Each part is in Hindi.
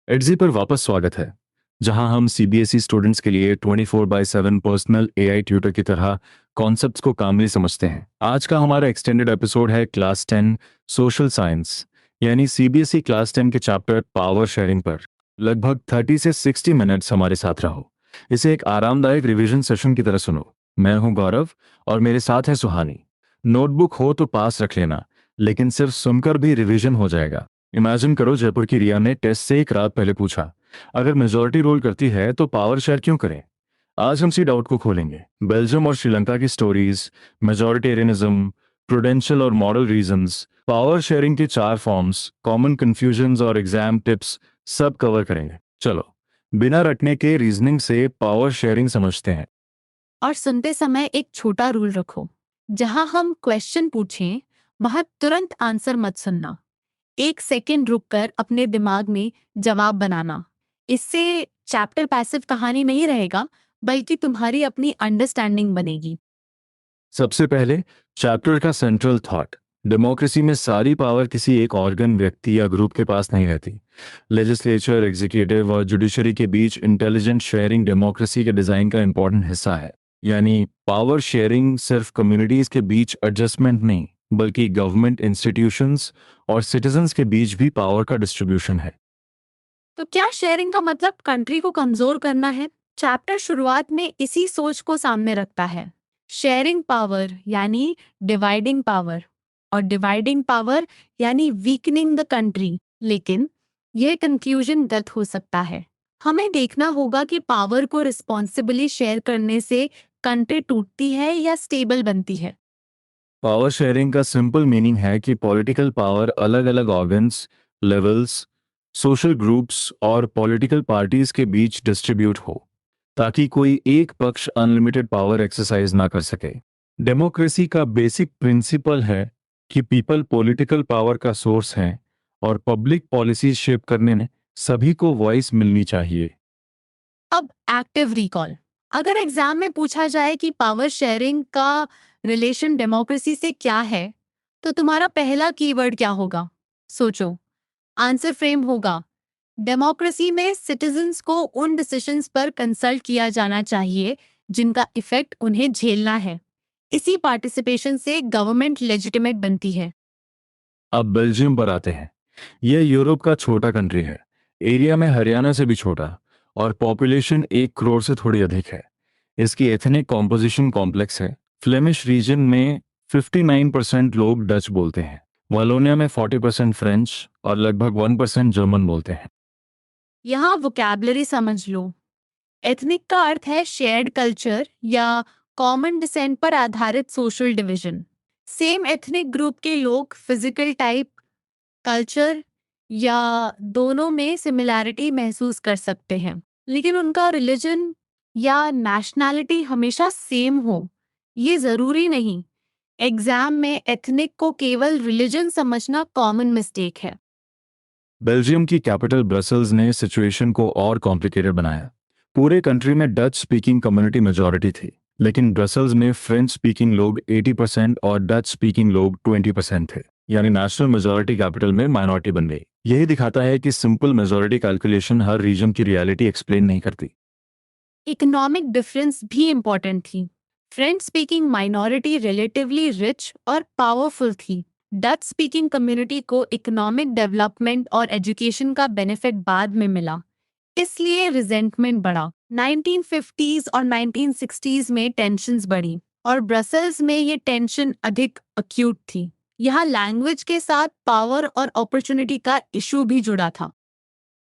एडजी पर वापस स्वागत है, जहां हम सीबीएसई स्टूडेंट्स के लिए 24/7 पर्सनल एआई ट्यूटर की तरह कॉन्सेप्ट्स को कामली समझते हैं। आज का हमारा एक्सटेंडेड एपिसोड है क्लास 10 सोशल साइंस, यानी सीबीएसई क्लास 10 के चैप्टर पावर शेयरिंग पर। लगभग 30 से 60 मिनट्स हमारे साथ रहो। इसे एक आरामदायक रिवीजन सेशन की तरह सुनो। मैं हूं गौरव और मेरे साथ है सुहानी। नोटबुक हो तो पास रख लेना, लेकिन सिर्फ सुनकर भी रिवीजन हो जाएगा। इमेजिन करो जयपुर की रिया ने टेस्ट से एक रात पहले पूछा, अगर मेजोरिटी रूल करती है तो पावर शेयर क्यों करें। आज हम इसी डाउट को खोलेंगे। बेल्जियम और श्रीलंका की स्टोरीज, मेजोरिटेरियनिज्म, प्रूडेंशियल और मॉडल रीजंस, पावर शेयरिंग के 4 फॉर्म्स, कॉमन कंफ्यूजन्स और एग्जाम टिप्स सब कवर करेंगे। चलो, बिना रटने के रीजनिंग से पावर शेयरिंग समझते हैं। और सुनते समय एक छोटा रूल रखो। जहां हम क्वेश्चन पूछें वहां तुरंत आंसर मत सुनना। 1 सेकेंड रुककर अपने दिमाग में जवाब बनाना। इससे चैप्टर पैसिव कहानी नहीं रहेगा, बल्कि तुम्हारी अपनी अंडरस्टैंडिंग बनेगी। सबसे पहले चैप्टर का सेंट्रल थॉट। डेमोक्रेसी में सारी पावर किसी एक ऑर्गन, व्यक्ति या ग्रुप के पास नहीं रहती। लेजिस्लेचर, एग्जीक्यूटिव और जुडिशरी के बीच इंटेलिजेंट शेयरिंग डेमोक्रेसी के डिजाइन का इंपॉर्टेंट हिस्सा है। यानी पावर शेयरिंग सिर्फ कम्युनिटीज के बीच एडजस्टमेंट नहीं, बल्कि गवर्नमेंट, इंस्टीट्यूशंस और सिटीजन्स के बीच भी पावर का डिस्ट्रीब्यूशन है। तो क्या शेयरिंग का मतलब कंट्री को कमजोर करना है? चैप्टर शुरुआत में इसी सोच को सामने रखता है। शेयरिंग पावर यानी डिवाइडिंग पावर, और डिवाइडिंग पावर यानी वीकनिंग द कंट्री। लेकिन यह कंफ्यूजन गलत हो सकता है। हमें देखना होगा कि पावर को रिस्पॉन्सिबली शेयर करने से कंट्री टूटती है या स्टेबल बनती है। पावर शेयरिंग का सिंपल मीनिंग है कि पॉलिटिकल पावर अलग अलग ऑर्गन्स, लेवल्स, सोशल ग्रुप्स और पॉलिटिकल पार्टीज के बीच डिस्ट्रीब्यूट हो, ताकि कोई एक पक्ष अनलिमिटेड पावर एक्सरसाइज ना कर सके। डेमोक्रेसी का बेसिक प्रिंसिपल है कि पीपल पॉलिटिकल पावर का सोर्स हैं और पब्लिक पॉलिसी शेप करने में सभी को वॉइस मिलनी चाहिए। अब एक्टिव रिकॉल। अगर एग्जाम में पूछा जाए कि पावर शेयरिंग का रिलेशन डेमोक्रेसी से क्या है, तो तुम्हारा पहला कीवर्ड क्या होगा? सोचो। आंसर फ्रेम होगा, डेमोक्रेसी में सिटीजन्स को उन डिसीजंस पर कंसल्ट किया जाना चाहिए जिनका इफेक्ट उन्हें झेलना है। इसी पार्टिसिपेशन से गवर्नमेंट लेजिटिमेट बनती है। अब बेल्जियम पर आते हैं। यह यूरोप का छोटा कंट्री है, एरिया में हरियाणा से भी छोटा, और पॉपुलेशन 1 करोड़ से थोड़ी अधिक है। इसकी एथनिक कॉम्पोजिशन कॉम्प्लेक्स है। फ्लेमिश रीजन में 59% लोग डच बोलते हैं, वालोनिया में 40% फ्रेंच और लगभग 1% जर्मन बोलते हैं। यहाँ वोकैबलरी समझ लो। एथनिक का अर्थ है शेयर्ड कल्चर या कॉमन डिसेंट पर आधारित social division. Same ethnic group के लोग फिजिकल टाइप, कल्चर या दोनों में सिमिलैरिटी महसूस कर सकते हैं, लेकिन उनका रिलीजन या नेशनैलिटी हमेशा सेम हो ये जरूरी नहीं। एग्जाम में एथनिक को केवल रिलीजन समझना कॉमन मिस्टेक है। बेल्जियम की कैपिटल ब्रसल्स ने सिचुएशन को और कॉम्प्लिकेटेड बनाया। पूरे कंट्री में डच स्पीकिंग कम्युनिटी मेजॉरिटी थी, लेकिन ब्रसल्स में फ्रेंच स्पीकिंग लोग 80% और डच स्पीकिंग लोग 20% थे। यानी नेशनल मेजॉरिटी कैपिटल में माइनॉरिटी बन गई। यही दिखाता है कि सिंपल मेजॉरिटी कैलकुलेशन हर रीजन की रियलिटी एक्सप्लेन नहीं करती। इकोनॉमिक डिफरेंस भी इम्पोर्टेंट थी। French speaking minority relatively rich और पावरफुल थी। डच स्पीकिंग कम्युनिटी को इकोनॉमिक डेवलपमेंट और एजुकेशन का बेनिफिट बाद में मिला, इसलिए रिजेंटमेंट बढ़ा। 1950s और 1960s में टेंशन्स बढ़ी और ब्रसल्स में ये टेंशन अधिक अक्यूट थी। यहाँ लैंग्वेज के साथ पावर और अपॉर्चुनिटी का इशू भी जुड़ा था।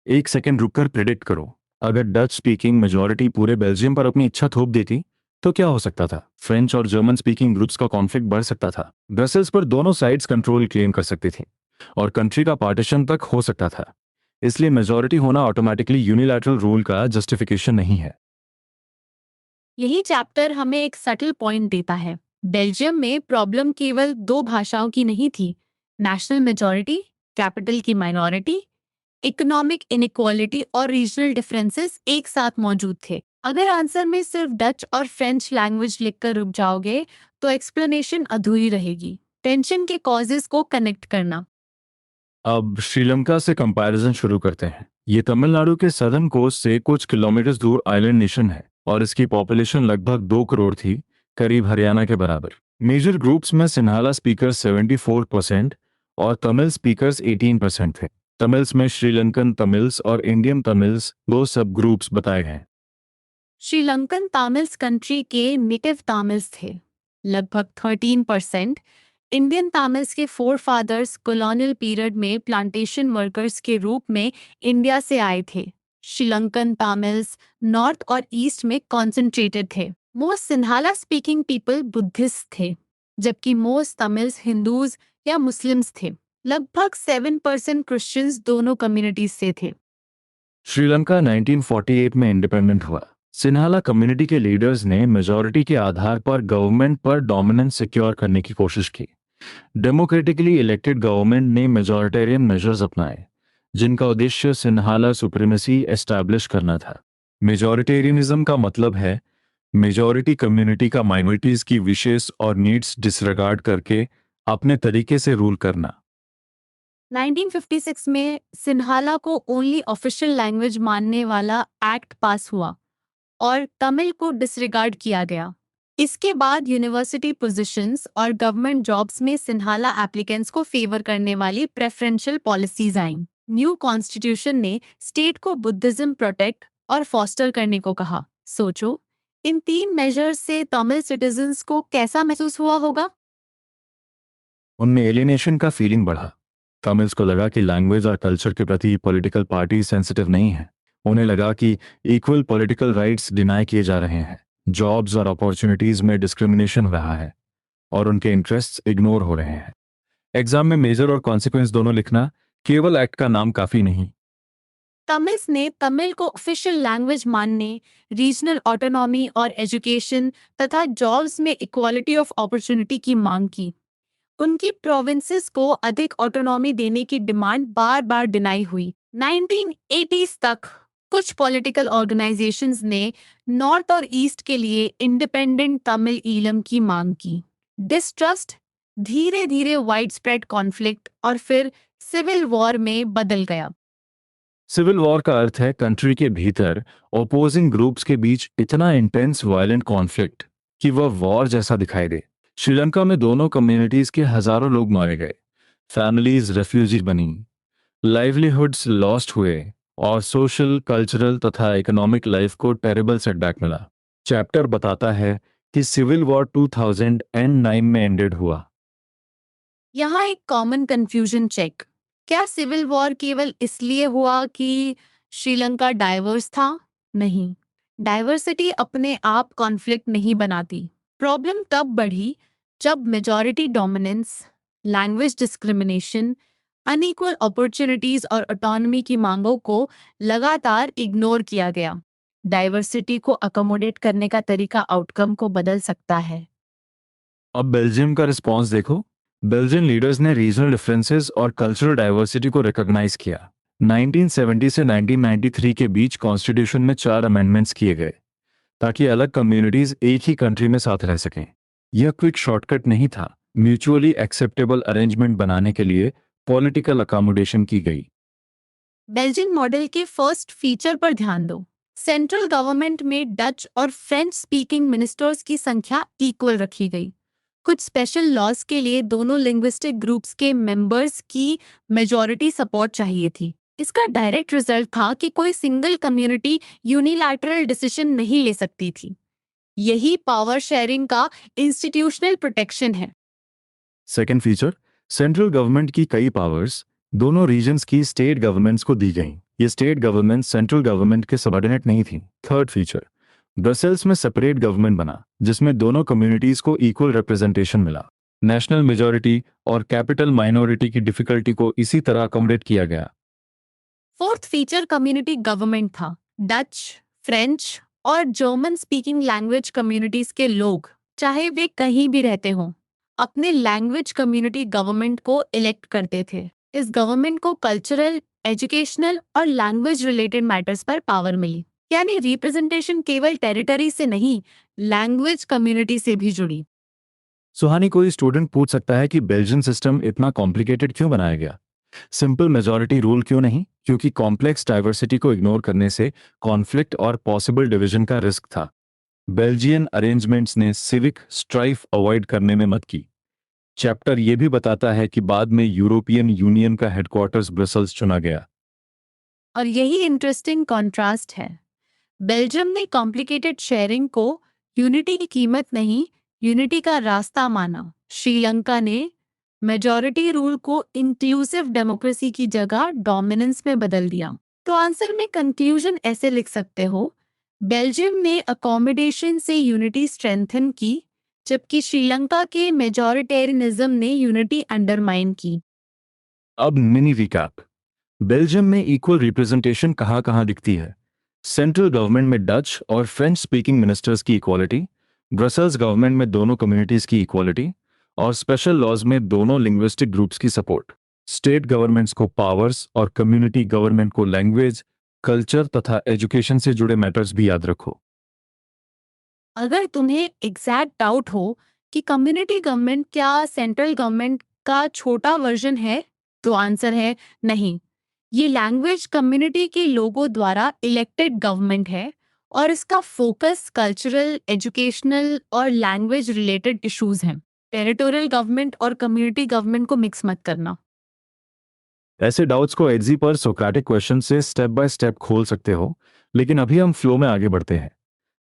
1 सेकेंड रुककर प्रिडिक्ट करो, अगर डच स्पीकिंग मेजॉरिटी पूरे बेल्जियम पर अपनी इच्छा थोप देती तो क्या हो सकता था? फ्रेंच और जर्मन स्पीकिंग ग्रुप्स का कॉन्फ्लिक्ट बढ़ सकता था। ब्रसल्स पर दोनों साइड्स कंट्रोल क्लेम कर सकती थी और कंट्री का पार्टीशन तक हो सकता था। इसलिए मेजॉरिटी होना ऑटोमेटिकली यूनिलैटरल रूल का जस्टिफिकेशन नहीं है। यही चैप्टर हमें एक सटल पॉइंट देता है। बेल्जियम में प्रॉब्लम केवल 2 भाषाओं की नहीं थी, नेशनल मेजॉरिटी, कैपिटल की माइनॉरिटी, इकोनॉमिक इनइक्वालिटी और रीजनल डिफरेंसेस एक साथ मौजूद थे। अगर आंसर में सिर्फ डच और फ्रेंच लैंग्वेज लिखकर रुक जाओगे तो एक्सप्लेनेशन अधूरी रहेगी। टेंशन के कॉजेस को कनेक्ट करना। अब श्रीलंका से कंपैरिजन शुरू करते हैं। ये तमिलनाडु के सदर्न कोस्ट से कुछ किलोमीटर दूर आइलैंड नेशन है और इसकी पॉपुलेशन लगभग 2 करोड़ थी, करीब हरियाणा के बराबर। मेजर ग्रुप्स में सिन्हाला स्पीकर्स 74% और तमिल स्पीकर्स 18% थे। तमिल्स में श्रीलंकन तमिल्स और इंडियन तमिल्स दो सब ग्रुप्स बताए गए। श्रीलंकन तमिल्स कंट्री के नेटिव तमिल्स थे, लगभग 13%। इंडियन तमिल्स के फोर फादर्स कॉलोनियल पीरियड में प्लांटेशन वर्कर्स के रूप में इंडिया से आए थे। श्रीलंकन तमिल्स नॉर्थ और ईस्ट में कॉन्सेंट्रेटेड थे। Most Sinhala speaking people Buddhist थे, जबकि मोस्ट तमिल्स हिंदूज या मुस्लिम्स थे। लगभग 7% क्रिश्चियंस दोनों कम्युनिटीज से थे। श्रीलंका 1948 में इंडिपेंडेंट हुआ। सिन्हाला कम्युनिटी के लीडर्स ने मेजॉरिटी के आधार पर गवर्नमेंट पर डोमिनेंस सिक्योर करने की कोशिश की। डेमोक्रेटिकली इलेक्टेड गवर्नमेंट ने मेजॉरिटेरियन मेजर्स अपनाए, जिनका उद्देश्य सिन्हाला सुप्रीमेसी एस्टैब्लिश करना था। मेजॉरिटेरियनिज्म का मतलब है मेजॉरिटी कम्युनिटी का माइनॉरिटीज की विशेष और नीड्स डिसरिगार्ड करके अपने तरीके से रूल करना। 1956 में सिन्हाला को ओनली ऑफिशियल लैंग्वेज मानने वाला एक्ट पास हुआ और तमिल को डिसरिगार्ड किया गया। इसके बाद यूनिवर्सिटी पोजीशंस और गवर्नमेंट जॉब्स में सिन्हाला एप्लीकेंट्स को फेवर करने वाली प्रेफरेंशियल पॉलिसीज आईं। न्यू कॉन्स्टिट्यूशन ने स्टेट को बुद्धिज्म प्रोटेक्ट और फॉस्टर करने को कहा। सोचो, इन 3 मेजर्स से तमिल सिटीजन्स को कैसा महसूस हुआ होगा? उनमें एलियनेशन का फीलिंग बढ़ा। तमिल्स को लगा कि लैंग्वेज और कल्चर के प्रति पॉलिटिकल पार्टी सेंसिटिव नहीं है। उन्हें लगा कि इक्वल पॉलिटिकल राइट्स डिनाई किए जा रहे हैं, जॉब्स और अपॉर्चुनिटीज में डिस्क्रिमिनेशन हो रहा है और उनके इंटरेस्ट्स इग्नोर हो रहे हैं। एग्जाम में मेजर और कॉन्सिक्वेंस दोनों लिखना, केवल एक्ट का नाम काफी नहीं। तमिल्स ने तमिल को ऑफिशियल लैंग्वेज मानने, रीजनल ऑटोनॉमी और एजुकेशन तथा जॉब्स में इक्वालिटी ऑफ अपॉर्चुनिटी की मांग की। उनकी प्रोविंसेस को अधिक ऑटोनॉमी देने की डिमांड बार बार डिनाई हुई। 1980s तक कुछ पॉलिटिकल ऑर्गेनाइजेशंस ने नॉर्थ और ईस्ट के लिए इंडिपेंडेंट तमिल ईलम की मांग की। डिस्ट्रस्ट धीरे धीरे वाइड स्प्रेड कॉन्फ्लिक्ट और फिर सिविल वॉर में बदल गया। सिविल वॉर का अर्थ है कंट्री के भीतर ओपोजिंग ग्रुप्स के बीच इतना इंटेंस वायलेंट कॉन्फ्लिक्ट कि वह वॉर जैसा दिखाई दे। श्रीलंका में दोनों कम्युनिटीज के हजारों लोग मारे गए, फैमिलीज रेफ्यूजी बनी, लाइवलीहुड्स लॉस्ट हुए और सोशल, कल्चरल तथा इकोनॉमिक लाइफ को टेरिबल सेटबैक मिला। चैप्टर बताता है कि सिविल वॉर 2009 में एंडेड हुआ। यहाँ एक कॉमन कंफ्यूजन चेक। क्या सिविल वॉर केवल इसलिए हुआ कि श्रीलंका डाइवर्स था? नहीं, डाइवर्सिटी अपने आप कॉन्फ्लिक्ट नहीं बनाती। प्रॉब्लम तब बढ़ी जब majority dominance, language discrimination, unequal opportunities और ऑटोनॉमी की मांगों को लगातार इग्नोर किया गया। डाइवर्सिटी को अकोमोडेट करने का तरीका आउटकम को बदल सकता है। अब बेल्जियम का रिस्पॉन्स देखो। बेल्जियन लीडर्स ने रीजनल डिफरेंसेस और कल्चरल डाइवर्सिटी को रिकॉग्नाइज किया। 1970 से 1993 के बीच कॉन्स्टिट्यूशन में 4 अमेंडमेंट्स किए गए ताकि अलग कम्युनिटीज एक ही कंट्री में साथ रह सकें। यह क्विक शॉर्टकट नहीं था, म्यूचुअली एक्सेप्टेबल अरेंजमेंट बनाने के लिए पॉलिटिकल अकोमोडेशन की गई। बेल्जियन मॉडल के फर्स्ट फीचर पर ध्यान दो। सेंट्रल गवर्नमेंट में डच और फ्रेंच स्पीकिंग मिनिस्टर्स की संख्या इक्वल रखी गई। कुछ स्पेशल लॉज के लिए दोनों लिंग्विस्टिक ग्रुप्स के मेंबर्स की मेजॉरिटी सपोर्ट चाहिए थी। इसका डायरेक्ट रिजल्ट था कि कोई सिंगल कम्युनिटी यूनिलैटरल डिसीजन नहीं ले सकती थी। यही पावर शेयरिंग का इंस्टीट्यूशनल प्रोटेक्शन है। सेकेंड फीचर, सेंट्रल गवर्नमेंट की कई पावर्स दोनों रीजन्स की स्टेट गवर्नमेंट्स को दी गई। ये स्टेट गवर्नमेंट सेंट्रल गवर्नमेंट के सबऑर्डिनेट नहीं थी। थर्ड फीचर, ब्रसेल्स में सेपरेट गवर्नमेंट बना जिसमें दोनों कम्युनिटीज को इक्वल रिप्रेजेंटेशन मिला। नेशनल मेजॉरिटी और कैपिटल माइनॉरिटी की डिफिकल्टी को इसी तरह अकोमोडेट किया गया। फोर्थ फीचर कम्युनिटी गवर्नमेंट था। डच, फ्रेंच और जर्मन स्पीकिंग लैंग्वेज कम्युनिटीज के लोग, चाहे वे कहीं भी रहते हों, अपने लैंग्वेज कम्युनिटी गवर्नमेंट को इलेक्ट करते थे। इस गवर्नमेंट को कल्चरल, एजुकेशनल और लैंग्वेज रिलेटेड मैटर्स पर पावर मिली। यानी रिप्रेजेंटेशन केवल टेरिटरी से नहीं, लैंग्वेज कम्युनिटी से भी जुड़ी। सुहानी, कोई स्टूडेंट पूछ सकता है कि बेल्जियन सिस्टम इतना कॉम्प्लिकेटेड क्यों बनाया गया? सिंपल मेजॉरिटी रूल क्यों नहीं? क्योंकि कॉम्प्लेक्स डाइवर्सिटी को इग्नोर करने से कॉन्फ्लिक्ट और पॉसिबल डिवीजन का रिस्क था। बेल्जियन अरेंजमेंट्स ने सिविक स्ट्राइफ अवॉइड करने में मदद की। चैप्टर यह भी बताता है कि बाद में यूरोपियन यूनियन का हेडक्वार्टर्स ब्रसल्स चुना गया। और यही इंटरेस्टिंग कॉन्ट्रास्ट है। बेल्जियम ने कॉम्प्लिकेटेड शेयरिंग को यूनिटी की कीमत नहीं, यूनिटी का रास्ता माना। श्रीलंका ने मेजॉरिटी रूल को इंक्लूसिव डेमोक्रेसी की जगह डोमिनेंस में बदल दिया। तो आंसर में कंक्लूजन ऐसे लिख सकते हो, बेल्जियम ने अकोमोडेशन से यूनिटी स्ट्रेंथन की, जबकि श्रीलंका के मेजॉरिटेरियनिज्म ने यूनिटी अंडरमाइन की। अब मिनी रिकैप। बेल्जियम में इक्वल रिप्रेजेंटेशन कहाँ कहाँ दिखती है? सेंट्रल गवर्नमेंट में डच और फ्रेंच स्पीकिंग मिनिस्टर्स की इक्वालिटी, ब्रसल्स गवर्नमेंट में दोनों कम्युनिटीज की इक्वालिटी, और स्पेशल लॉज में दोनों लिंग्विस्टिक ग्रुप्स की सपोर्ट। स्टेट गवर्नमेंट्स को पावर्स और कम्युनिटी गवर्नमेंट को लैंग्वेज, कल्चर तथा एजुकेशन से जुड़े मैटर्स भी याद रखो। अगर तुम्हें एग्जैक्ट डाउट हो कि कम्युनिटी गवर्नमेंट क्या सेंट्रल गवर्नमेंट का छोटा वर्जन है, तो आंसर है नहीं। ये लैंग्वेज कम्युनिटी के लोगों द्वारा इलेक्टेड गवर्नमेंट है और इसका फोकस कल्चरल, एजुकेशनल और लैंग्वेज रिलेटेड इश्यूज हैं। टेरिटोरियल गवर्नमेंट और कम्युनिटी गवर्नमेंट को मिक्स मत करना। ऐसे डाउट्स को एग्जी पर सोक्रेटिक क्वेश्चन से स्टेप बाय स्टेप खोल सकते हो, लेकिन अभी हम फ्लो में आगे बढ़ते हैं।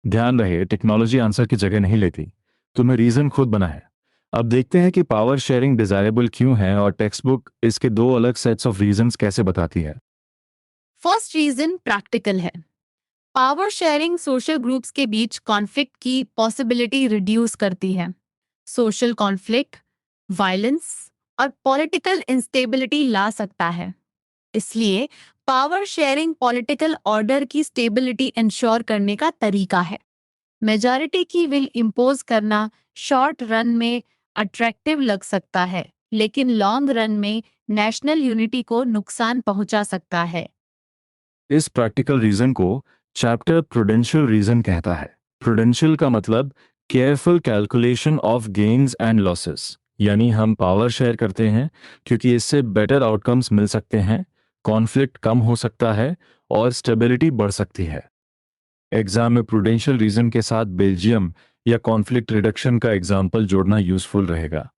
ध्यान रहे, टेक्नोलॉजी आंसर की जगह नहीं लेती, तुम्हें रीजन खुद बना है। अब देखते हैं कि पावर शेयरिंग डिजायरेबल क्यों है और टेक्स्ट बुक इसके दो अलग सेट्स ऑफ रीजंस कैसे बताती है। फर्स्ट रीजन प्रैक्टिकल है। पावर शेयरिंग सोशल ग्रुप्स के बीच कॉन्फ्लिक्ट की पॉसिबिलिटी रिड्यूस करती है। सोशल कॉन्फ्लिक्ट, वायलेंस और पॉलिटिकल इंस्टेबिलिटी ला सकता है। इसलिए पावर शेयरिंग पॉलिटिकल ऑर्डर की स्टेबिलिटी इंश्योर करने का तरीका है। मेजॉरिटी की विल इम्पोज करना शॉर्ट रन में अट्रैक्टिव लग सकता है, लेकिन लॉन्ग रन में नेशनल यूनिटी को नुकसान पहुंचा सकता है। इस प्रैक्टिकल रीजन को चैप्टर प्रूडेंशियल रीजन कहता है। प्रूडेंशियल का मतलब careful calculation of gains and losses, यानी हम पावर शेयर करते हैं क्योंकि इससे बेटर आउटकम्स मिल सकते हैं, कॉन्फ्लिक्ट कम हो सकता है और स्टेबिलिटी बढ़ सकती है। एग्जाम में प्रूडेंशियल रीजन के साथ बेल्जियम या कॉन्फ्लिक्ट रिडक्शन का एग्जाम्पल जोड़ना यूजफुल रहेगा।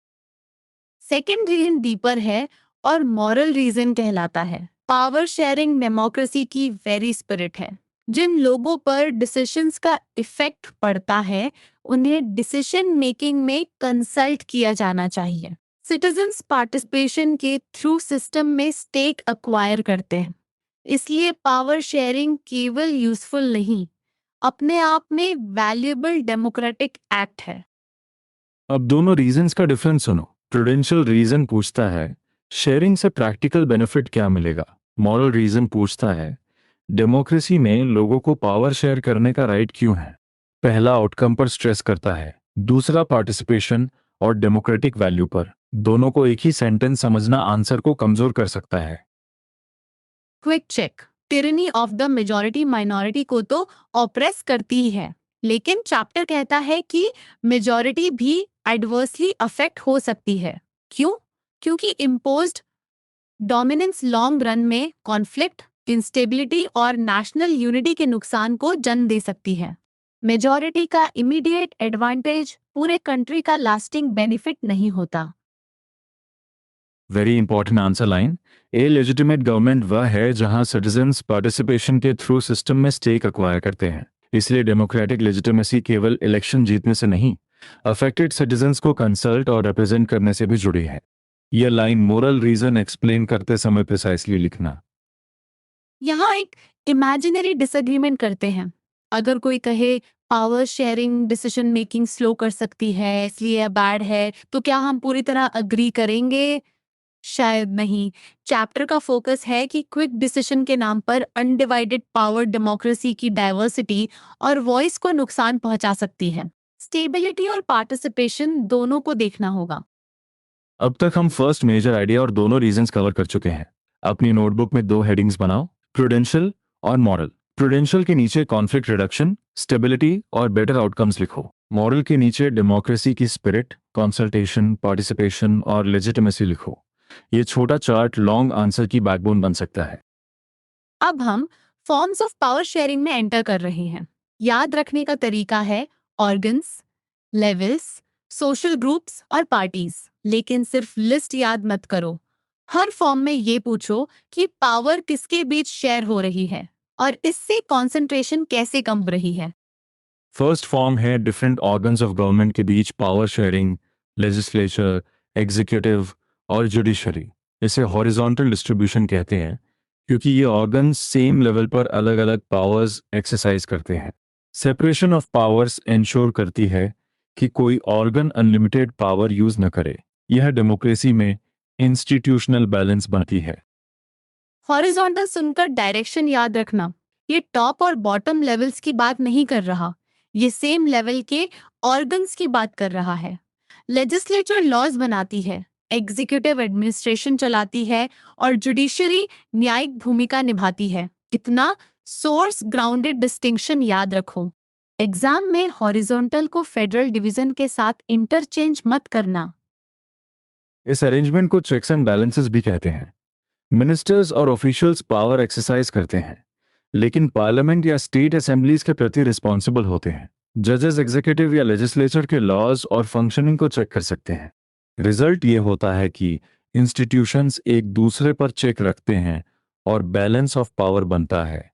सेकेंड रीजन डीपर है और मॉरल रीजन कहलाता है। पावर शेयरिंग डेमोक्रेसी की वेरी स्पिरिट है। जिन लोगों पर डिसीजंस का इफेक्ट पड़ता है, उन्हें डिसीजन मेकिंग में कंसल्ट किया जाना चाहिए। सिटीजन्स पार्टिसिपेशन के थ्रू सिस्टम में स्टेक अक्वायर करते हैं। इसलिए पावर शेयरिंग केवल यूजफुल नहीं, अपने आप में वैल्यूएबल डेमोक्रेटिक एक्ट है। अब दोनों रीजंस का डिफरेंस सुनो। प्रूडेंशियल रीजन पूछता है शेयरिंग से प्रैक्टिकल बेनिफिट क्या मिलेगा। मॉरल रीजन पूछता है डेमोक्रेसी में लोगों को पावर शेयर करने का राइट क्यों है। पहला आउटकम पर स्ट्रेस करता है, दूसरा पार्टिसिपेशन और डेमोक्रेटिक वैल्यू पर। दोनों को एक ही सेंटेंस समझना आंसर को कमजोर कर सकता है। Quick check. Tyranny of the majority minority को तो ऑप्रेस करती ही है, लेकिन चैप्टर कहता है कि मेजॉरिटी भी एडवर्सली अफेक्ट हो सकती है। क्यों? क्योंकि इम्पोज्ड डोमिनेंस लॉन्ग रन में कॉन्फ्लिक्ट, इंस्टेबिलिटी और नेशनल यूनिटी के नुकसान को जन्म दे सकती है। मेजॉरिटी का इमीडिएट एडवांटेज पूरे कंट्री का लास्टिंग बेनिफिट नहीं होता। Very important answer line. A legitimate government वह है जहां सिटीजन्स पार्टिसिपेशन के थ्रू सिस्टम में स्टेक अक्वायर करते हैं। इसलिए डेमोक्रेटिक लेजिटिमेसी केवल इलेक्शन जीतने से नहीं, अफेक्टेड सिटीजन्स को कंसल्ट और रिप्रेजेंट करने से भी जुड़ी है। यह लाइन मोरल रीजन एक्सप्लेन करते समय प्रिसाइसली लिखना। यहाँ एक इमेजिनरी डिसएग्रीमेंट करते हैं। अगर कोई कहे power sharing decision making slow कर सकती है, इसलिए बैड है, तो क्या हम पूरी तरह अग्री करेंगे? शायद नहीं। चैप्टर का फोकस है कि क्विक डिसीजन के नाम पर अनडिवाइडेड पावर डेमोक्रेसी की डाइवर्सिटी और वॉइस को नुकसान पहुंचा सकती है। स्टेबिलिटी और पार्टिसिपेशन दोनों को देखना होगा। अब तक हम फर्स्ट मेजर आइडिया और दोनों रीजंस कवर कर चुके हैं। अपनी नोटबुक में दो हेडिंग्स बनाओ, प्रूडेंशियल और मॉरल। प्रूडेंशियल के नीचे कॉन्फ्लिक्ट रिडक्शन, स्टेबिलिटी और बेटर आउटकम्स लिखो। मॉरल के नीचे डेमोक्रेसी की स्पिरिट, कंसल्टेशन, पार्टिसिपेशन और लेजिटिमेसी लिखो। ये छोटा चार्ट लॉन्ग आंसर की बैकबोन बन सकता है। अब हम फॉर्म्स ऑफ पावर शेयरिंग में एंटर कर रहे हैं। याद रखने का तरीका है ऑर्गन्स, लेवल्स, सोशल ग्रुप्स और पार्टीज। लेकिन सिर्फ लिस्ट याद मत करो। हर फॉर्म में ये पूछो कि पावर किसके बीच शेयर हो रही है और इससे कॉन्सेंट्रेशन कैसे कम हो रही है। फर्स्ट फॉर्म है डिफरेंट ऑर्गन्स ऑफ गवर्नमेंट के बीच पावर शेयरिंग, लेजिस्लेचर, एग्जीक्यूटिव और जुडिशरी। इसे हॉरिजॉन्टल डिस्ट्रीब्यूशन कहते हैं क्योंकि ये ऑर्गन्स सेम लेवल पर अलग अलग पावर्स एक्सरसाइज करते हैं। सेपरेशन ऑफ पावर्स इंश्योर करती है कि कोई ऑर्गन अनलिमिटेड पावर यूज न करे। यह डेमोक्रेसी में इंस्टीट्यूशनल बैलेंस बनती है। हॉरिजॉन्टल सुनकर डायरेक्शन याद रखना। ये टॉप और बॉटम लेवल्स की बात नहीं कर रहा, ये सेम लेवल के ऑर्गन्स की बात कर रहा है। लेजिस्लेचर लॉज बनाती है, एग्जीक्यूटिव एडमिनिस्ट्रेशन चलाती है और जुडिशरी न्यायिक भूमिका निभाती है। इतना सोर्स ग्राउंडेड डिस्टिंक्शन याद रखो। एग्जाम में हॉरिजॉन्टल को फेडरल डिवीजन के साथ इंटरचेंज मत करना। इस अरेंजमेंट को चेक्स एंड बैलेंसेस भी कहते हैं। मिनिस्टर्स और ऑफिशियल्स पावर एक्सरसाइज करते हैं, लेकिन पार्लियामेंट या स्टेट असेंबलीज के प्रति रिस्पॉन्सिबल होते हैं। जजेस एग्जीक्यूटिव या लेजिस्लेचर के लॉज और फंक्शनिंग को चेक कर सकते हैं। रिजल्ट ये होता है कि इंस्टीट्यूशंस एक दूसरे पर चेक रखते हैं और बैलेंस ऑफ पावर बनता है।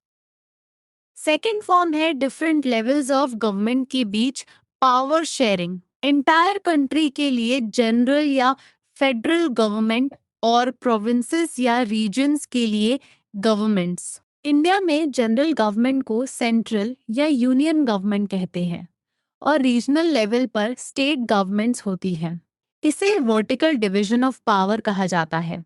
सेकेंड फॉर्म है डिफरेंट लेवल्स ऑफ गवर्नमेंट के बीच पावर शेयरिंग। एंटायर कंट्री के लिए जनरल या फेडरल गवर्नमेंट और प्रोविंसेस या रीजन्स के लिए गवर्नमेंट्स। इंडिया में जनरल गवर्नमेंट को सेंट्रल या यूनियन गवर्नमेंट कहते हैं और रीजनल लेवल पर स्टेट गवर्नमेंट्स होती हैं। इसे वर्टिकल डिवीजन ऑफ पावर कहा जाता है।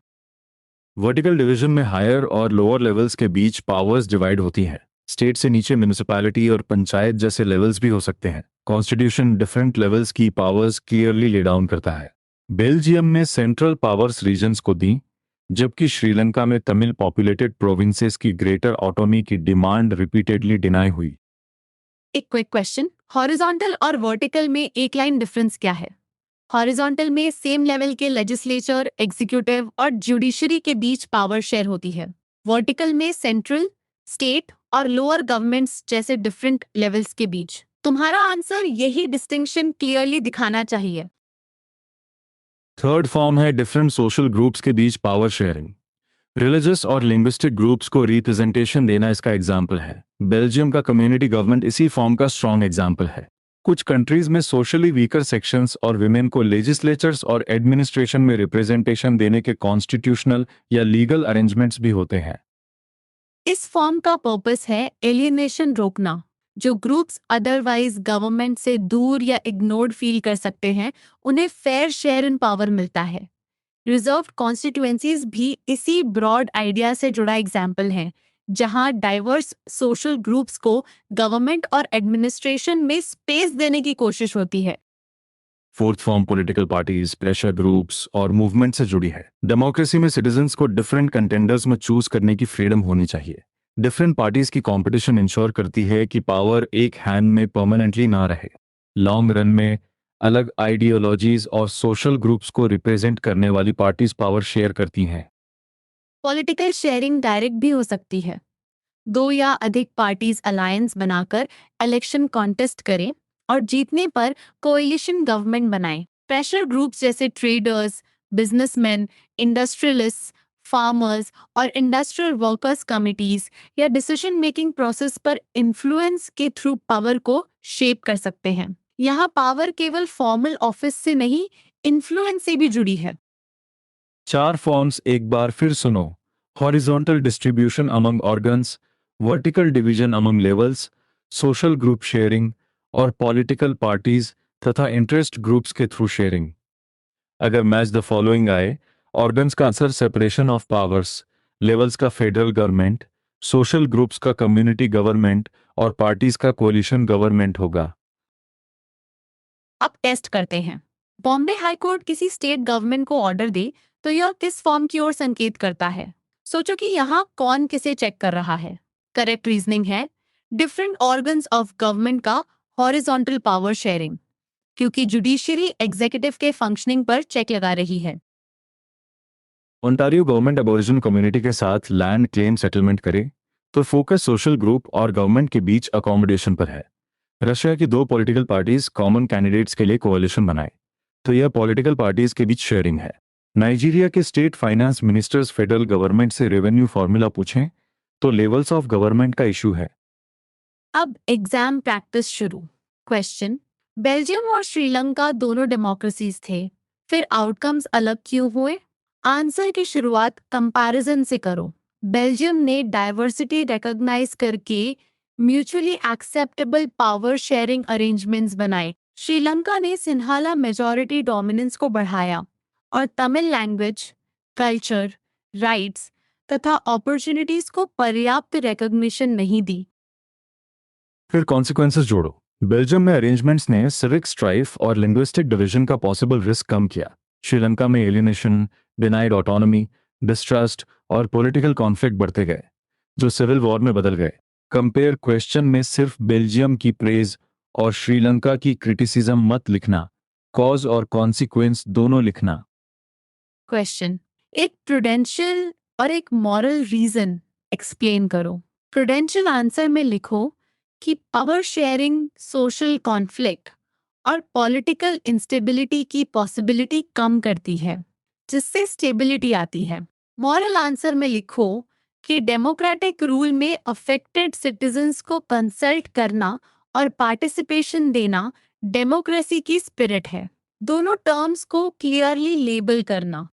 वर्टिकल डिवीजन में हायर और लोअर लेवल्स के बीच पावर्स डिवाइड होती हैं। स्टेट से नीचे म्युनिसिपैलिटी और पंचायत जैसे लेवल्स भी हो सकते हैं। कॉन्स्टिट्यूशन डिफरेंट लेवल्स की पावर्स क्लियरली ले डाउन करता है। बेल्जियम में सेंट्रल पावर्स रीजन्स को दी, जबकि श्रीलंका में तमिल पॉपुलेटेड प्रोविंसेस की ग्रेटर ऑटोनॉमी की डिमांड रिपीटेडली डिनाई हुई। एक क्विक क्वेश्चन, हॉरिजॉन्टल और वर्टिकल में एक लाइन डिफरेंस क्या है? हॉरिजॉन्टल में सेम लेवल के लेजिस्लेचर, एग्जीक्यूटिव और जुडिशरी के बीच पावर शेयर होती है। वर्टिकल में सेंट्रल, स्टेट और लोअर गवर्नमेंट्स जैसे डिफरेंट लेवल्स के बीच। तुम्हारा आंसर यही डिस्टिंक्शन क्लियरली दिखाना चाहिए। थर्ड फॉर्म है डिफरेंट सोशल ग्रुप्स के बीच पावर शेयरिंग। रिलीजियस और लिंग्विस्टिक ग्रुप्स को रिप्रेजेंटेशन देना इसका एग्जाम्पल है। बेल्जियम का कम्युनिटी गवर्नमेंट इसी फॉर्म का स्ट्रॉन्ग एग्जाम्पल है। कुछ कंट्रीज में सोशली वीकर सेक्शंस और विमेन को लेजिस्लेचर्स और एडमिनिस्ट्रेशन में रिप्रेजेंटेशन देने के कॉन्स्टिट्यूशनल या लीगल अरेंजमेंट्स भी होते हैं। इस फॉर्म का पर्पस है एलियनेशन रोकना। जो ग्रुप्स अदरवाइज गवर्नमेंट से दूर या इग्नोर्ड फील कर सकते हैं, उन्हें फेयर शेयर इन पावर मिलता है। रिजर्व कॉन्स्टिट्यूएंसीज भी इसी ब्रॉड आइडिया से जुड़ा एग्जाम्पल है, जहां डाइवर्स सोशल ग्रुप्स को गवर्नमेंट और एडमिनिस्ट्रेशन में स्पेस देने की कोशिश होती है। Fourth form political parties, pressure groups और मूवमेंट से जुड़ी है। डेमोक्रेसी में सिटीजन्स को डिफरेंट कंटेंडर्स में चूज करने की फ्रीडम होनी चाहिए। डिफरेंट पार्टीज की कंपटीशन इंश्योर करती है कि पावर एक हैंड में परमानेंटली ना रहे। लॉन्ग रन में अलग आइडियोलॉजीज और सोशल ग्रुप्स को रिप्रेजेंट करने वाली पार्टीज पावर शेयर करती हैं। पॉलिटिकल शेयरिंग डायरेक्ट भी हो सकती है। दो या अधिक पार्टीज अलायंस बनाकर इलेक्शन कॉन्टेस्ट करें और जीतने पर कोएलिशन गवर्नमेंट बनाएं। प्रेशर ग्रुप्स जैसे ट्रेडर्स, बिजनेसमैन, इंडस्ट्रियलिस्ट, फार्मर्स और इंडस्ट्रियल वर्कर्स कमिटीज या डिसीजन मेकिंग प्रोसेस पर इन्फ्लुएंस के थ्रू पावर को शेप कर सकते हैं। यहाँ पावर केवल फॉर्मल ऑफिस से नहीं, इन्फ्लुएंस से भी जुड़ी है। चार फॉर्म्स एक बार फिर सुनो। Horizontal distribution among organs, vertical division among levels, social group sharing और पॉलिटिकल पार्टीज तथा इंटरेस्ट ग्रुप्स के थ्रू शेयरिंग। अगर मैच द फॉलोइंग आए, ऑर्गन्स का answer separation of powers, levels का फेडरल गवर्नमेंट, सोशल ग्रुप्स का कम्युनिटी गवर्नमेंट और पार्टीज का कोलिशन गवर्नमेंट होगा। अब टेस्ट करते हैं। बॉम्बे हाई कोर्ट किसी स्टेट गवर्नमेंट को ऑर्डर दे तो यह किस फॉर्म की ओर संकेत करता है? सोचो कि यहाँ कौन किसे चेक कर रहा है। करेक्ट रीजनिंग है डिफरेंट ऑर्गन्स ऑफ गवर्नमेंट का हॉरिजॉन्टल पावर शेयरिंग, क्योंकि जुडिशरी एग्जीक्यूटिव के फंक्शनिंग पर चेक लगा रही है। ओंटारियो गवर्नमेंट एबोरिजिन कम्युनिटी के साथ लैंड क्लेम सेटलमेंट करे तो फोकस सोशल ग्रुप और गवर्नमेंट के बीच अकोमोडेशन पर है। रशिया की दो पॉलिटिकल पार्टीज कॉमन कैंडिडेट्स के लिए कोalition बनाए तो यह पॉलिटिकल पार्टीज के बीच शेयरिंग है। नाइजीरिया के state finance ministers federal government से रेवेन्यू फॉर्मूला पूछें तो लेवल्स ऑफ गवर्नमेंट का इशू है। अब एग्जाम प्रैक्टिस शुरू। क्वेश्चन, बेल्जियम और श्रीलंका दोनों डेमोक्रेसीज थे, फिर आउटकम्स अलग क्यों हुए? आंसर की शुरुआत कंपैरिजन से करो। बेल्जियम ने डाइवर्सिटी रिकॉग्नाइज करके mutually acceptable power sharing arrangements बनाए। श्रीलंका ने सिन्हाला मेजॉरिटी डोमिनेंस को बढ़ाया और तमिल लैंग्वेज, कल्चर, राइट्स तथा अपॉर्चुनिटीज को पर्याप्त रिकॉग्निशन नहीं दी। फिर कॉन्सिक्वेंसेस जोड़ो। बेल्जियम में अरेंजमेंट्स ने सिविक स्ट्राइफ और लिंग्विस्टिक डिवीजन का पॉसिबल रिस्क कम किया। श्रीलंका में एलियनेशन, डिनाइड ऑटोनॉमी, डिस्ट्रस्ट और पॉलिटिकल कॉन्फ्लिक्ट बढ़ते गए जो सिविल वॉर में बदल गए। कंपेयर क्वेश्चन में सिर्फ बेल्जियम की प्रेज और श्रीलंका की क्रिटिसिज्म मत लिखना, कॉज और कॉन्सिक्वेंस दोनों लिखना। क्वेश्चन, एक प्रूडेंशियल और एक मॉरल रीजन एक्सप्लेन करो। प्रूडेंशियल आंसर में लिखो कि पावर शेयरिंग सोशल कॉन्फ्लिक्ट और पॉलिटिकल इंस्टेबिलिटी की पॉसिबिलिटी कम करती है, जिससे स्टेबिलिटी आती है। मॉरल आंसर में लिखो कि डेमोक्रेटिक रूल में अफेक्टेड सिटीजन्स को कंसल्ट करना और पार्टिसिपेशन देना डेमोक्रेसी की स्पिरिट है। दोनों टर्म्स को क्लियरली लेबल करना।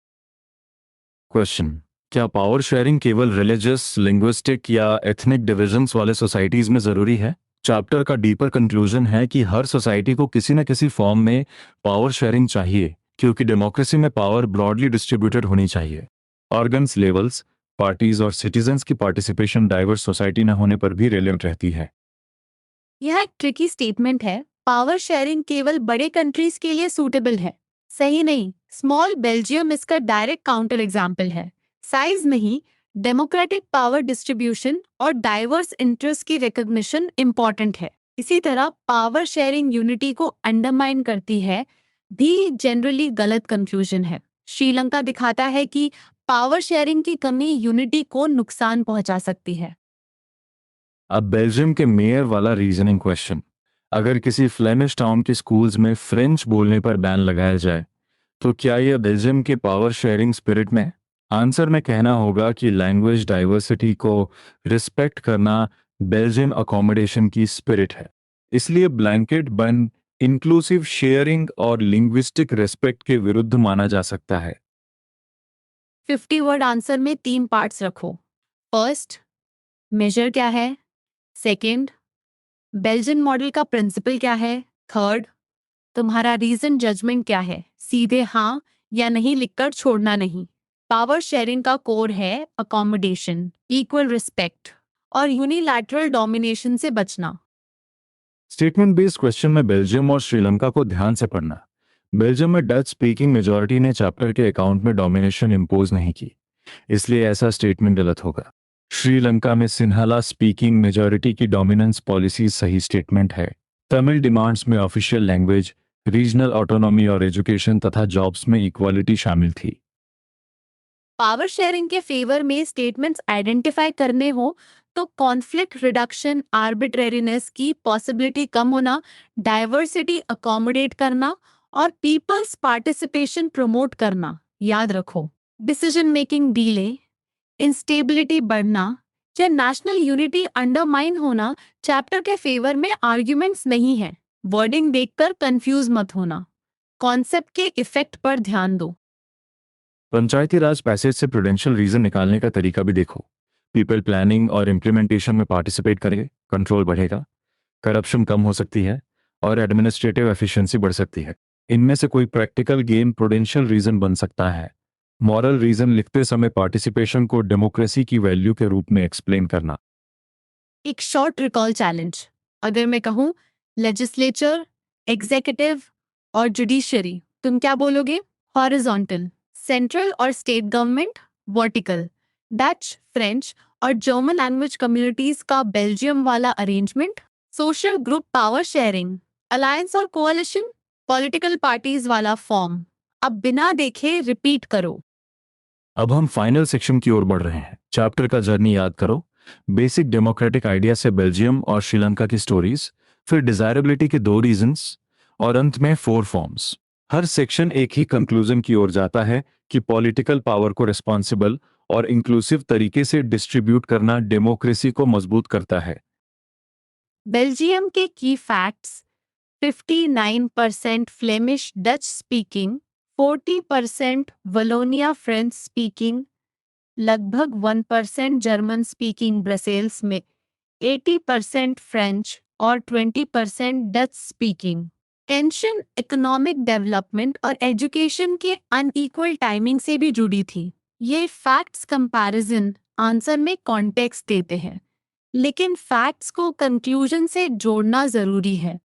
क्वेश्चन, क्या पावर शेयरिंग केवल रिलीजियस, लिंग्विस्टिक या एथनिक डिविजन्स वाले सोसाइटीज में जरूरी है? चैप्टर का डीपर कंक्लूजन है कि हर सोसाइटी को किसी न किसी फॉर्म में पावर शेयरिंग चाहिए, क्योंकि डेमोक्रेसी में पावर ब्रॉडली डिस्ट्रीब्यूटेड होनी चाहिए। ऑर्गन्स, लेवल्स, पार्टीज और सिटीजन्स की पार्टिसिपेशन डाइवर्स सोसाइटी न होने पर भी रेलेवेंट रहती है। यह एक ट्रिकी स्टेटमेंट है। पावर शेयरिंग केवल बड़े कंट्रीज के लिए सूटेबल है, सही नहीं। स्मॉल बेल्जियम इसका डायरेक्ट काउंटर एग्जाम्पल है। साइज नहीं, डेमोक्रेटिक पावर डिस्ट्रीब्यूशन और डाइवर्स इंटरेस्ट की रिकॉग्निशन इंपॉर्टेंट है। इसी तरह पावर शेयरिंग यूनिटी को अंडरमाइन करती है भी जनरली गलत कंक्लूजन है। श्रीलंका दिखाता है कि पावर शेयरिंग की कमी यूनिटी को नुकसान पहुंचा सकती है। अब बेल्जियम के मेयर वाला रीजनिंग क्वेश्चन। अगर किसी फ्लेमिश टाउन के स्कूल्स में फ्रेंच बोलने पर बैन लगाया जाए तो क्या यह बेल्जियम के पावर शेयरिंग स्पिरिट में? आंसर में कहना होगा कि लैंग्वेज डाइवर्सिटी को रिस्पेक्ट करना बेल्जियम अकोमोडेशन की स्पिरिट है। इसलिए ब्लैंकेट बन इंक्लूसिव शेयरिंग और लिंग्विस्टिक रेस्पेक्ट के विरुद्ध माना जा सकता है। 50 वर्ड आंसर में 3 पार्ट्स रखो। फर्स्ट, मेजर क्या है? सेकंड, बेल्जियन मॉडल का प्रिंसिपल क्या है? थर्ड, तुम्हारा रीजन जजमेंट क्या है? सीधे हाँ या नहीं लिखकर छोड़ना नहीं। पावर शेयरिंग का कोर है अकोमोडेशन, इक्वल रिस्पेक्ट और यूनिलैटरल डोमिनेशन से बचना। स्टेटमेंट बेस्ड क्वेश्चन में बेल्जियम और श्रीलंका को ध्यान से पढ़ना। बेल्जियम में डच स्पीकिंग मेजॉरिटी ने चैप्टर के अकाउंट में डोमिनेशन इंपोज नहीं की, इसलिए ऐसा स्टेटमेंट गलत होगा। श्रीलंका में सिन्हाला स्पीकिंग मेजॉरिटी की डोमिनेंस पॉलिसी सही स्टेटमेंट है। तमिल डिमांड्स में ऑफिशियल लैंग्वेज, रीजनल ऑटोनॉमी और एजुकेशन तथा जॉब्स में इक्वालिटी शामिल थी। पावर शेयरिंग के फेवर में स्टेटमेंट्स आइडेंटिफाई करने हो तो कॉन्फ्लिक्ट रिडक्शन, आर्बिट्रेरीनेस की पॉसिबिलिटी कम होना, डाइवर्सिटी अकोमोडेट करना और पीपल्स पार्टिसिपेशन प्रमोट करना याद रखो। डिसीजन मेकिंग डिले, इंस्टेबिलिटी बढ़ना या नेशनल यूनिटी अंडरमाइन होना चैप्टर के फेवर में आर्ग्यूमेंट्स नहीं है। वर्डिंग देखकर कंफ्यूज मत होना। कॉन्सेप्ट के इफेक्ट पर ध्यान दो। पंचायती राज पैसेज से प्रूडेंशियल रीजन निकालने का तरीका भी देखो। पीपल प्लानिंग और इम्प्लीमेंटेशन में पार्टिसिपेट करेंगे, कंट्रोल बढ़ेगा, करप्शन कम हो सकती है और एडमिनिस्ट्रेटिव एफिशिएंसी बढ़ सकती है। इनमें से कोई प्रैक्टिकल गेम प्रूडेंशियल रीजन बन सकता है। मॉरल रीजन लिखते समय पार्टिसिपेशन को डेमोक्रेसी की वैल्यू के रूप में एक्सप्लेन करना। एक शॉर्ट रिकॉल चैलेंज। अगर मैं कहूं लेजिस्लेचर, एग्जीक्यूटिव और जुडिशरी, तुम क्या बोलोगे? हॉरिजॉन्टल। सेंट्रल और state government vertical. Dutch, French और जर्मन लैंग्वेज कम्युनिटीज का बेल्जियम वाला arrangement. Social group power sharing. Alliance और कोalition, पॉलिटिकल पार्टीज वाला फॉर्म। अब बिना देखे रिपीट करो। अब हम फाइनल सेक्शन की ओर बढ़ रहे हैं। चैप्टर का जर्नी याद करो। बेसिक डेमोक्रेटिक आइडिया से बेल्जियम और श्रीलंका की स्टोरीज, फिर डिजायरेबिलिटी के 2 रीजंस और अंत में 4 फॉर्म्स। हर सेक्शन एक ही कंक्लूजन की ओर जाता है कि पॉलिटिकल पावर को रिस्पॉन्सिबल और इंक्लूसिव तरीके से डिस्ट्रीब्यूट करना डेमोक्रेसी को मजबूत करता है। बेल्जियम के की facts: 59% Flemish Dutch speaking, 40% Wallonia French speaking, लगभग 1% जर्मन स्पीकिंग ब्रसेल्स में, 80% फ्रेंच और 20% Dutch speaking. Tension economic development और एजुकेशन के अनइक्वल टाइमिंग से भी जुड़ी थी। ये फैक्ट्स कंपैरिजन आंसर में कॉन्टेक्स्ट देते हैं, लेकिन फैक्ट्स को कंक्लूजन से जोड़ना जरूरी है।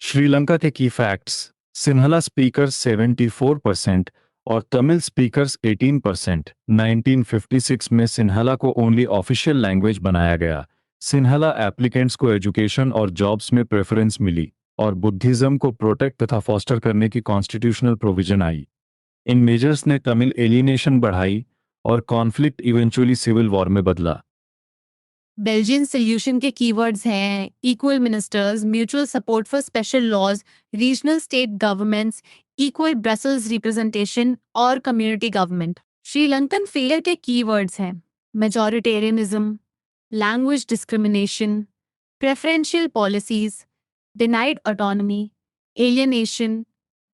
श्रीलंका के की फैक्ट्स: सिन्हला स्पीकर्स 74% और तमिल स्पीकर्स 18%। 1956 में सिन्हला को ओनली ऑफिशियल लैंग्वेज बनाया गया। सिन्हला एप्लीकेंट्स को एजुकेशन और जॉब्स में प्रेफरेंस मिली और बुद्धिज्म को प्रोटेक्ट तथा फॉस्टर करने की कॉन्स्टिट्यूशनल प्रोविजन आई। इन मेजर्स ने तमिल एलिनेशन बढ़ाई और कॉन्फ्लिक्ट इवेंचुअली सिविल वॉर में बदला। बेल्जियन सोल्यूशन के कीवर्ड्स हैं equal ministers, mutual support for special laws, regional state governments, equal Brussels representation और कम्युनिटी गवर्नमेंट। श्रीलंकन फेलियर के कीवर्ड्स हैं majoritarianism, language discrimination, preferential policies, denied autonomy, alienation,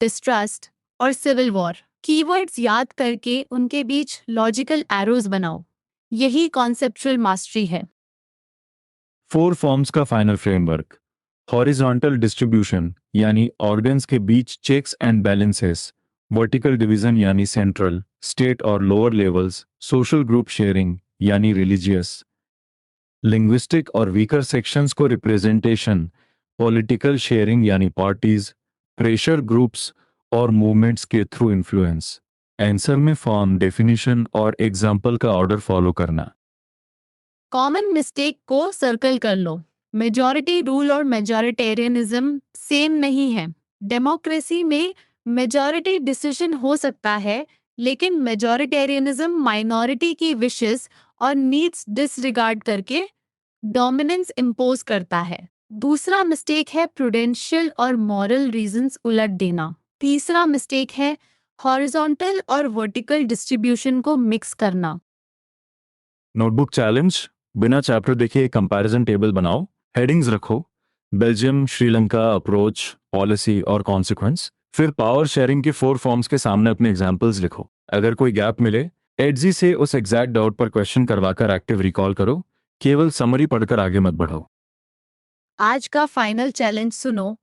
distrust और सिविल वॉर। कीवर्ड्स याद करके उनके बीच लॉजिकल एरोज बनाओ, यही कॉन्सेप्चुअल मास्टरी है। 4 फॉर्म्स का फाइनल फ्रेमवर्क: हॉरिजॉन्टल डिस्ट्रीब्यूशन यानी ऑर्गन्स के बीच checks and balances, vertical division यानी सेंट्रल, स्टेट और lower levels, social group sharing यानी रिलीजियस, लिंग्विस्टिक और वीकर सेक्शंस को रिप्रेजेंटेशन, पॉलिटिकल शेयरिंग यानी पार्टीज, प्रेशर ग्रुप्स और मूवमेंट्स के थ्रू इन्फ्लुएंस। आंसर में फॉर्म, डेफिनेशन और एग्जाम्पल का ऑर्डर फॉलो करना। कॉमन मिस्टेक को सर्कल कर लो। मेजॉरिटी रूल और मेजॉरिटेरियनिज्म सेम नहीं है। डेमोक्रेसी में मेजॉरिटी डिसीजन हो सकता है, लेकिन मेजॉरिटेरियनिज्म माइनॉरिटी की विशेस और नीड्स डिसरिगार्ड करके डोमिनेंस इम्पोज करता है। दूसरा मिस्टेक है प्रूडेंशियल और मॉरल रीजंस उलट देना। तीसरा मिस्टेक है हॉरिजॉन्टल और वर्टिकल डिस्ट्रीब्यूशन को मिक्स करना। नोटबुक चैलेंज: बिना चैप्टर देखे एक कंपैरिजन टेबल बनाओ। हेडिंग्स रखो: बेल्जियम, श्रीलंका, अप्रोच, पॉलिसी और कॉन्सिक्वेंस। फिर पावर शेयरिंग के 4 फॉर्म्स के सामने अपने एग्जाम्पल्स लिखो। अगर कोई गैप मिले, एडजी से उस एग्जैक्ट डाउट पर क्वेश्चन करवाकर एक्टिव रिकॉल करो। केवल समरी पढ़कर आगे मत बढ़ो। आज का फाइनल चैलेंज सुनो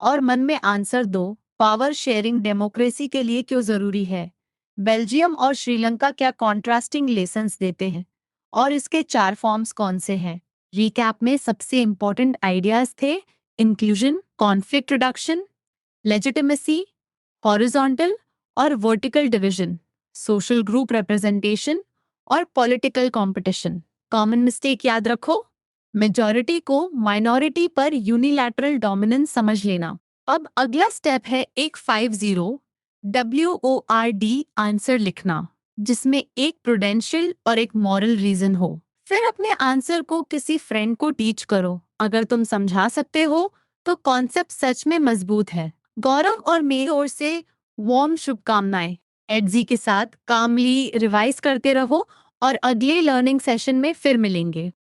और मन में आंसर दो। पावर शेयरिंग डेमोक्रेसी के लिए क्यों जरूरी है? बेल्जियम और श्रीलंका क्या कॉन्ट्रास्टिंग लेसन्स देते हैं? और इसके 4 फॉर्म्स कौन से हैं? रिकैप में सबसे इंपॉर्टेंट आइडियाज थे inclusion, conflict reduction, legitimacy, horizontal और vertical division, social group representation और पॉलिटिकल कंपटीशन। कॉमन मिस्टेक याद रखो, मेजॉरिटी को माइनॉरिटी पर यूनिलैटरल डोमिनेंस समझ लेना। अब अगला स्टेप है एक 50 WORD आंसर लिखना, जिसमें एक प्रूडेंशियल और एक मॉरल रीजन हो। फिर अपने आंसर को किसी फ्रेंड को टीच करो। अगर तुम समझा सकते हो तो कॉन्सेप्ट सच में मजबूत है। गौरव और मेरी ओर से वार्म शुभकामनाएं। एडजी के साथ कामली रिवाइज करते रहो और अगले लर्निंग सेशन में फिर मिलेंगे।